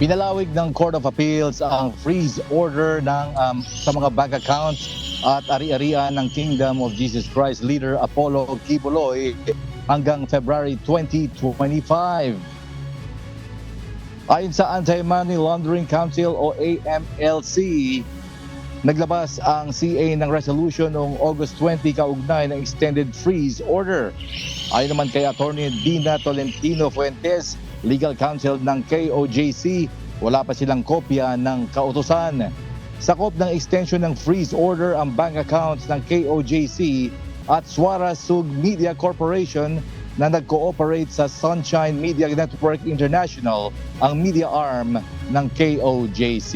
Pinalawig ng Court of Appeals ang freeze order sa mga bank accounts at ari-arian ng Kingdom of Jesus Christ leader Apollo Kibuloy hanggang February 2025. Ayon sa Anti-Money Laundering Council o AMLC, naglabas ang CA ng resolution noong August 20 kaugnay ng extended freeze order. Ayon naman kay Attorney Dina Tolentino Fuentes, legal counsel ng KOJC, wala pa silang kopya ng kautusan. Sakop ng extension ng freeze order ang bank accounts ng KOJC at Suara Sug Media Corporation na nag-cooperate sa Sunshine Media Network International, ang media arm ng KOJC.